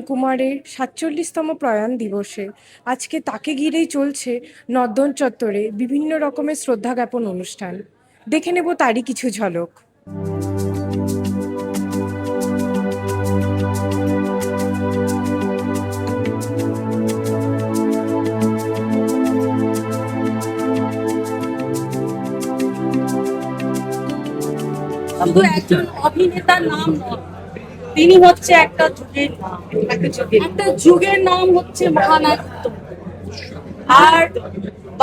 কুমারের ৪৭তম প্রয়াণ দিবসে আজকে তাকে ঘিরেই চলছে নর্দন চত্বরে বিভিন্ন রকমের শ্রদ্ধা জ্ঞাপন অনুষ্ঠান। দেখে নেব তারই কিছু ঝলক। শুধু একজন অভিনেতার নাম নয়, তিনি হচ্ছে একটা যুগের নাম। একটা যুগের নাম হচ্ছে মহানায়ক উত্তম। আর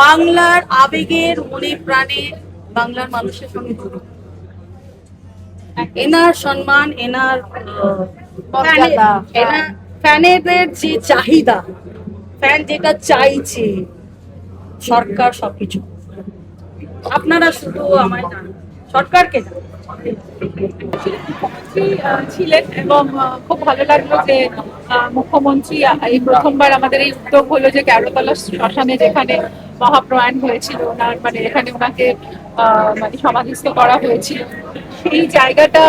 বাংলার আবেগের মনে প্রাণে বাংলার মানুষের সঙ্গে জড়িত। এনার সম্মান, এনার মর্যাদা, এনার ফ্যানেদের যে চাহিদা, ফ্যান যেটা চাইছে, সরকার সবকিছু। আপনারা শুধু আমায় জানেন, সরকারকে জানেন। মুখ্যমন্ত্রী ছিলেন এবং খুব ভালো লাগলো যে মুখ্যমন্ত্রী এই প্রথমবার আমাদের এই উদ্যোগ হলো যে ক্যারোতলা শ্মশানে, যেখানে মহাপ্রয়াণ হয়েছিল ওনার, মানে এখানে ওনাকে মানে সমাধিস্থ করা হয়েছিল, সেই জায়গাটা,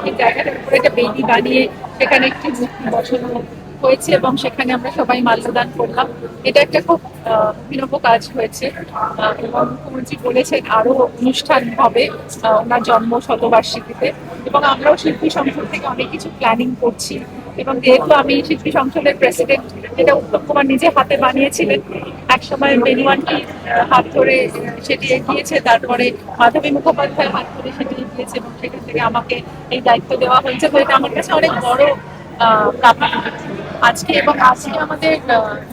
এই জায়গাটার উপরে একটা বেদি বানিয়ে সেখানে একটি মূর্তি বসানো হয়েছে এবং সেখানে আমরা সবাই মাল্যদান করলাম। এটা একটা খুব অভিনব কাজ হয়েছে এবং মুখ্যমন্ত্রী বলেছেন আরো অনুষ্ঠান হবে ওনার জন্ম শতবার্ষিকীতে, এবং আমরাও শিল্পী সংসদ থেকে অনেক কিছু প্ল্যানিং করছি। এবং যেহেতু আমি শিল্পী সংসদের প্রেসিডেন্ট, যেটা উত্তম কুমার নিজে হাতে বানিয়েছিলেন, একসময় বেনুয়ানটি হাত ধরে সেটি এগিয়েছে, তারপরে মাধবী মুখোপাধ্যায় হাত ধরে সেটি এগিয়েছে এবং সেখান থেকে আমাকে এই দায়িত্ব দেওয়া হয়েছে। তো এটা আমার কাছে অনেক বড় প্রাপ্তি আজকে। এবং আজকে আমাদের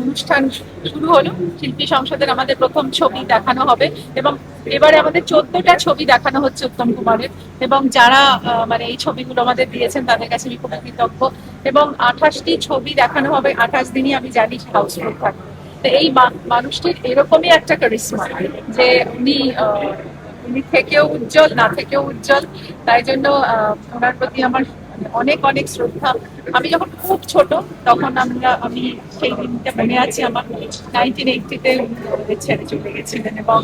অনুষ্ঠান শুরু হলো, শিল্পী সংসদের আমাদের প্রথম ছবি দেখানো হবে এবং এবারে আমাদের 14টা ছবি দেখানো হচ্ছে উত্তম কুমারের, এবং যারা মানে এই ছবিগুলো আমাদের দিয়েছেন তাদের কাছে আমি খুবই কৃতজ্ঞ। এবং 28টি ছবি দেখানো হবে, 28 দিনই আমি জানি হাউসফুল থাকবে। তো এই মানুষটির এরকমই একটা কারিশমা যে উনি থেকেও উজ্জ্বল, না থেকেও উজ্জ্বল। তাই জন্য ওনার প্রতি আমার অনেক অনেক শ্রদ্ধা। আমি যখন খুব ছোট তখন আমি সেই দিনটা মনে আছে আমার, 1980-তে ছেড়ে চলে গেছিলেন এবং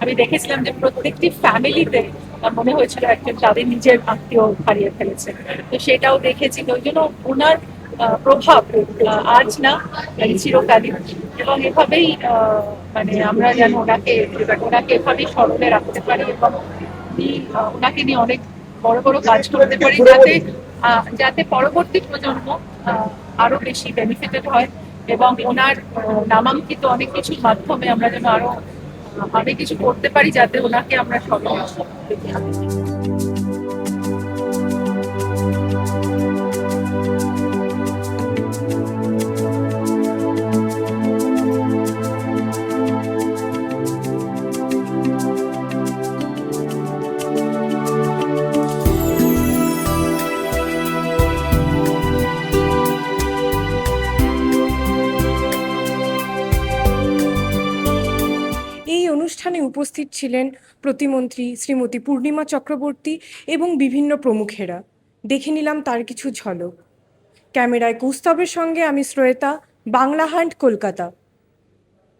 আমি দেখেছিলাম যে প্রত্যেকটি ফ্যামিলিতে মনে হয়েছিল একজন তাদের নিজের আত্মীয় হারিয়ে ফেলেছে। তো সেটাও দেখেছি। ওই জন্য ওনার প্রভাব আজ না, চিরকালীন। এবং এভাবেই মানে আমরা যেন ওনাকে এভাবেই স্মরণে রাখতে পারি এবং ওনাকে নিয়ে অনেক বড় বড় কাজ করতে পারি, যাতে যাতে পরবর্তী প্রজন্ম আরো বেশি বেনিফিটেড হয় এবং ওনার নামাঙ্কিত অনেক কিছুর মাধ্যমে আমরা যেন আরো অনেক কিছু করতে পারি, যাতে ওনাকে আমরা স্মরণ রাখতে পারি। এই অনুষ্ঠানে উপস্থিত ছিলেন প্রতিমন্ত্রী শ্রীমতী পূর্ণিমা চক্রবর্তী এবং বিভিন্ন প্রমুখেরা। দেখে নিলাম তার কিছু ঝলক। ক্যামেরায় কৌস্তবের সঙ্গে আমি শ্রয়েতা, বাংলা হান্ট, কলকাতা।